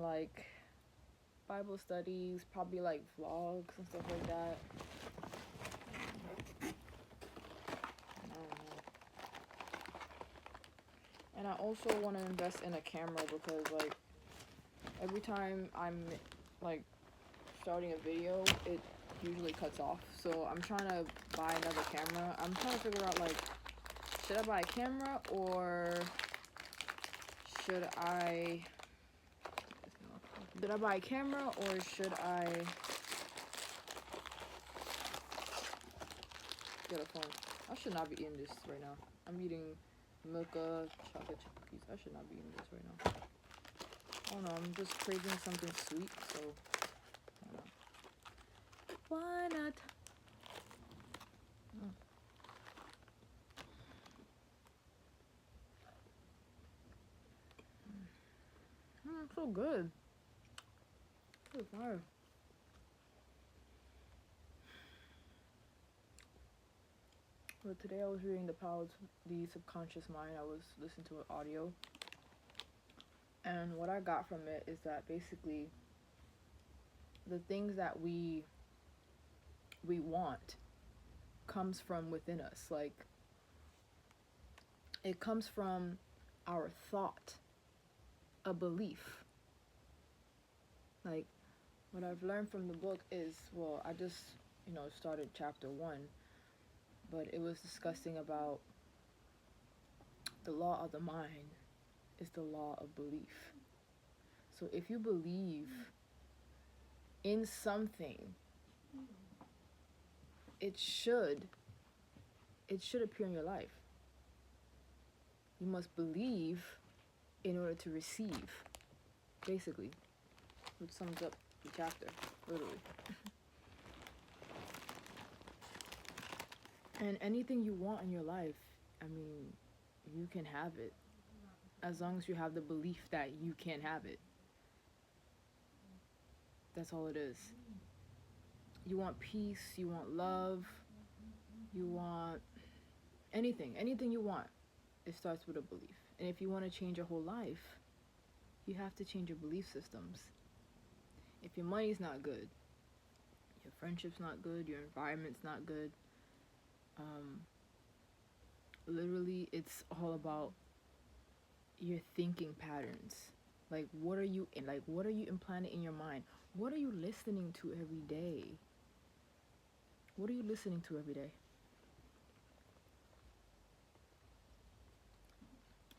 like Bible studies, probably like vlogs and stuff like that. I don't know. And I also want to invest in a camera because like every time I'm like starting a video, it usually cuts off. So I'm trying to buy another camera. I'm trying to figure out like, should I buy a camera or should I buy a camera or should I get a phone? I should not be eating this right now. I'm eating Milka chocolate chip cookies. I should not be eating this right now. I don't know, I'm just craving something sweet, so I don't know. Why not? So good. So fire. But today I was reading The Power of the Subconscious Mind. I was listening to an audio. And what I got from it is that basically the things that we want comes from within us. Like, it comes from our thought, a belief. Like, what I've learned from the book is, well, I just, started chapter 1, but it was discussing about the law of the mind is the law of belief. So if you believe in something, it should appear in your life. You must believe in order to receive, basically, which sums up the chapter, literally. And anything you want in your life, I mean, you can have it, as long as you have the belief that you can have it. That's all it is. You want peace, you want love, you want anything you want. It starts with a belief. And if you want to change your whole life, you have to change your belief systems. If your money's not good, your friendship's not good, your environment's not good, literally it's all about your thinking patterns. Like, what are you implanting in your mind? What are you listening to every day? What are you listening to every day?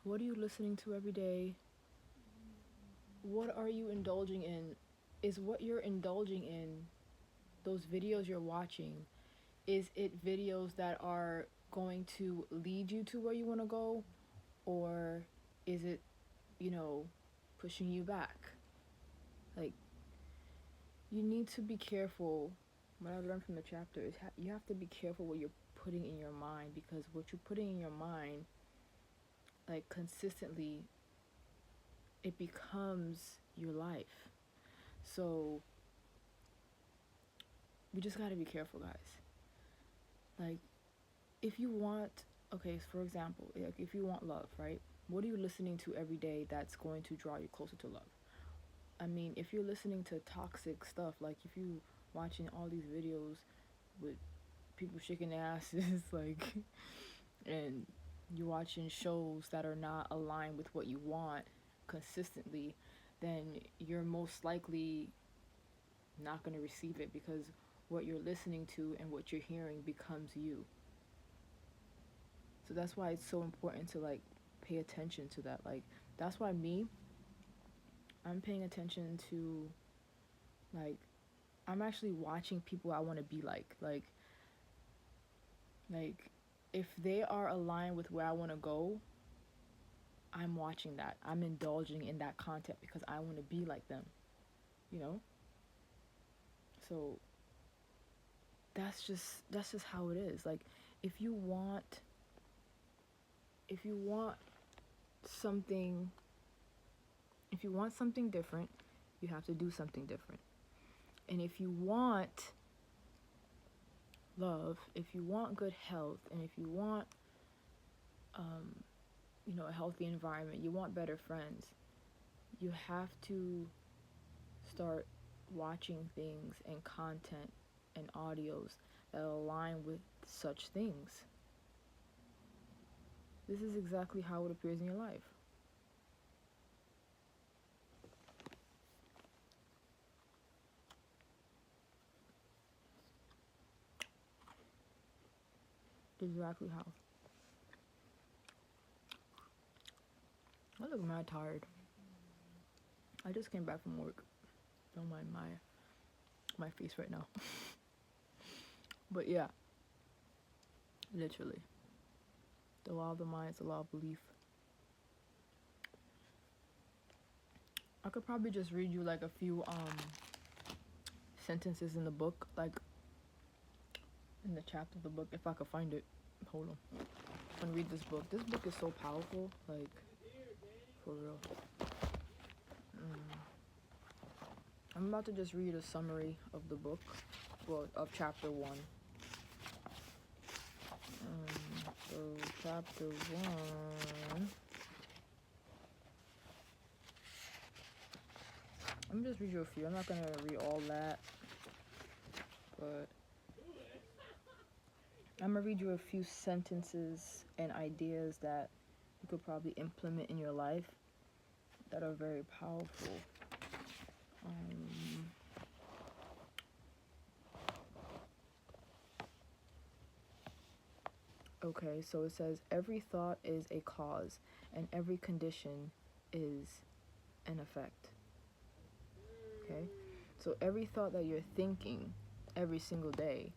What are you listening to every day? What are you indulging in? Is what you're indulging in, those videos you're watching, is it videos that are going to lead you to where you want to go? Or is it, pushing you back? Like, you need to be careful. What I learned from the chapter is you have to be careful what you're putting in your mind, because what you're putting in your mind, like, consistently, it becomes your life. So we just gotta be careful, guys. Like, if you want, okay, for example, like, if you want love, right? What are you listening to every day that's going to draw you closer to love? I mean, if you're listening to toxic stuff, like if you watching all these videos with people shaking their asses, like, and you're watching shows that are not aligned with what you want consistently, then you're most likely not going to receive it, because what you're listening to and what you're hearing becomes you. So that's why it's so important to, like, pay attention to that. Like, that's why I'm paying attention to, like, I'm actually watching people I want to be like if they are aligned with where I want to go, I'm watching that. I'm indulging in that content because I want to be like them, So that's just how it is. Like, if you want something different, you have to do something different. And if you want love, if you want good health, and if you want a healthy environment, you want better friends, you have to start watching things and content and audios that align with such things. This is exactly how it appears in your life. Exactly how. I look mad tired. I just came back from work. Don't mind my face right now. But yeah, literally. The law of the mind is the law of belief. I could probably just read you like a few sentences in the book, like in the chapter of the book, if I could find it. Hold on. I'm gonna read this book. This book is so powerful, like, for real. I'm about to just read a summary of the book, well, of chapter 1. So chapter 1. Let me just read you a few. I'm not gonna read all that, but I'm gonna read you a few sentences and ideas that you could probably implement in your life that are very powerful. Okay, so it says, every thought is a cause, and every condition is an effect. Okay? So every thought that you're thinking every single day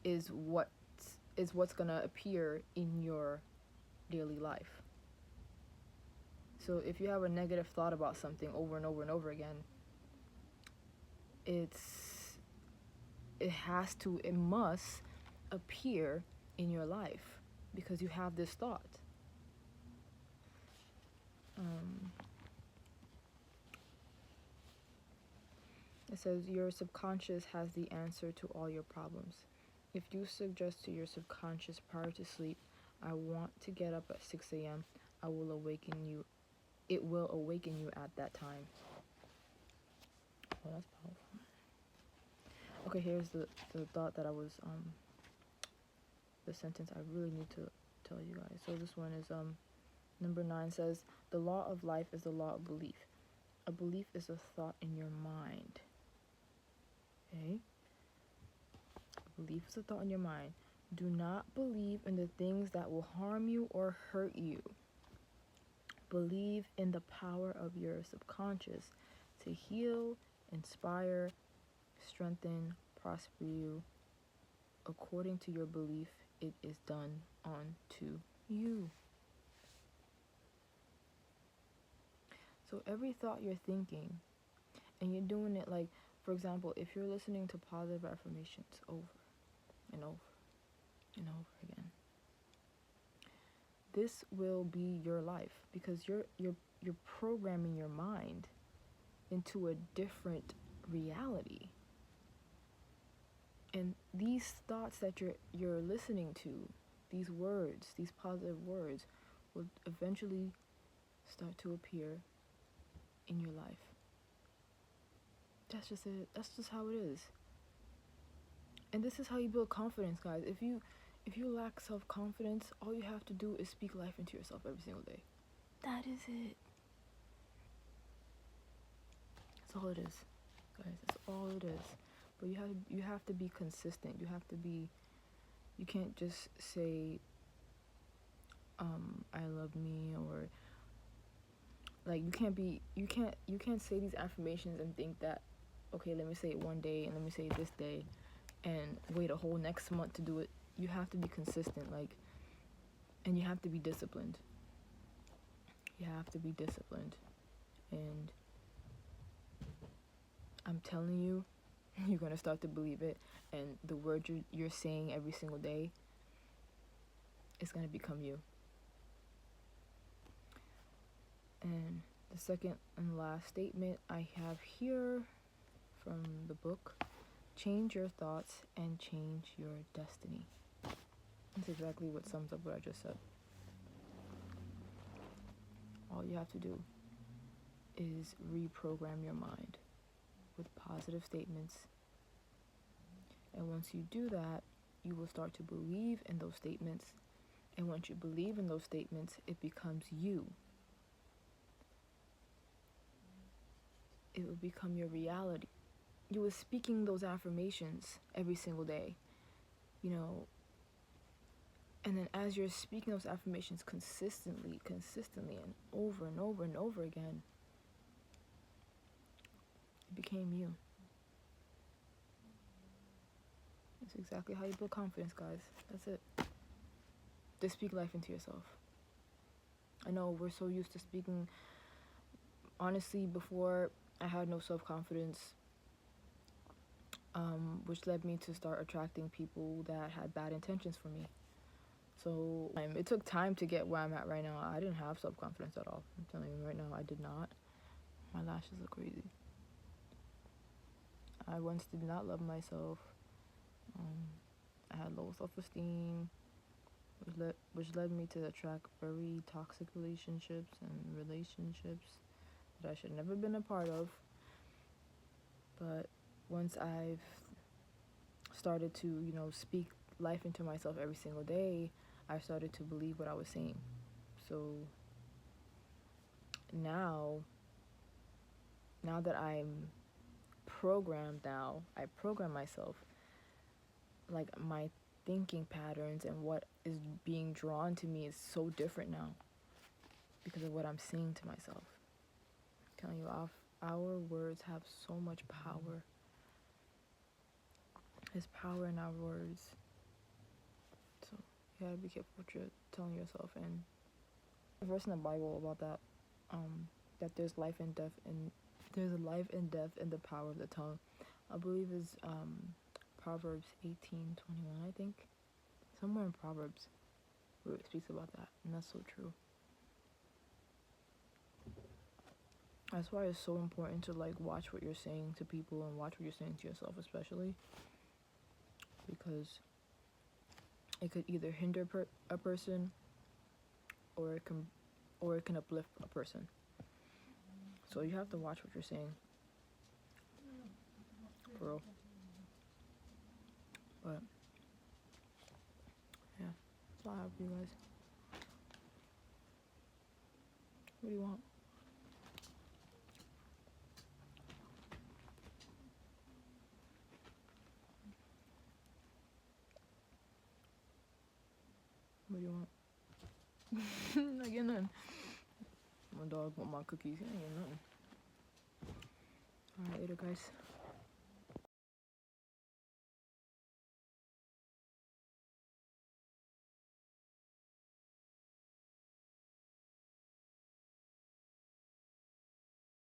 is what's gonna appear in your daily life. So if you have a negative thought about something over and over and over again, it must appear in your life because you have this thought. It says your subconscious has the answer to all your problems. If you suggest to your subconscious prior to sleep, I want to get up at 6 a.m., it will awaken you at that time. Oh, that's powerful. Okay, here's the thought that I was, the sentence I really need to tell you guys. So this one is, number 9 says, the law of life is the law of belief. A belief is a thought in your mind. Okay? A belief is a thought in your mind. Do not believe in the things that will harm you or hurt you. Believe in the power of your subconscious to heal, inspire, strengthen, prosper you. According to your belief, it is done unto you. So every thought you're thinking, and you're doing it, like, for example, if you're listening to positive affirmations over and over and over again, this will be your life because you're programming your mind into a different reality. And these thoughts that you're listening to, these words, these positive words, will eventually start to appear in your life. That's just it. That's just how it is. And this is how you build confidence, guys. If you lack self-confidence, all you have to do is speak life into yourself every single day. That is it. That's all it is, guys. That's all it is. But you have to be consistent. You can't just say I love me, or like you can't say these affirmations and think that, okay, let me say it one day and let me say it this day and wait a whole next month to do it. You have to be consistent, like, and you have to be disciplined. You have to be disciplined. And I'm telling you, you're going to start to believe it, and the word you're saying every single day is going to become you. And the second and last statement I have here from the book, change your thoughts and change your destiny. That's exactly what sums up what I just said. All you have to do is reprogram your mind with positive statements. And once you do that, you will start to believe in those statements. And once you believe in those statements, it becomes you. It will become your reality. You are speaking those affirmations every single day, you know, and then as you're speaking those affirmations consistently, and over and over and over again, it became you. That's exactly how you build confidence, guys. That's it. Just speak life into yourself. I know we're so used to speaking. Honestly, before, I had no self-confidence, which led me to start attracting people that had bad intentions for me. So it took time to get where I'm at right now. I didn't have self-confidence at all. I'm telling you right now, I did not. My lashes look crazy. I once did not love myself. I had low self-esteem, which led me to attract very toxic relationships that I should never been a part of. But once I've started to, speak life into myself every single day, I started to believe what I was saying. So now that I'm programmed I program myself. Like, my thinking patterns and what is being drawn to me is so different now because of what I'm saying to myself. I'm telling you, our words have so much power. There's power in our words. So you gotta be careful what you're telling yourself. And a verse in the Bible about that, that there's life and death in the power of the tongue. I believe is Proverbs 18:21, I think. Somewhere in Proverbs where it speaks about that, and that's so true. That's why it's so important to watch what you're saying to people and watch what you're saying to yourself, especially because it could either hinder a person or it can uplift a person. So you have to watch what you're saying, for real. But yeah, that's all I have for you guys. What do you want? What do you want? Not getting nothing. My dog want my cookies. I ain't getting nothing. Alright, later, guys.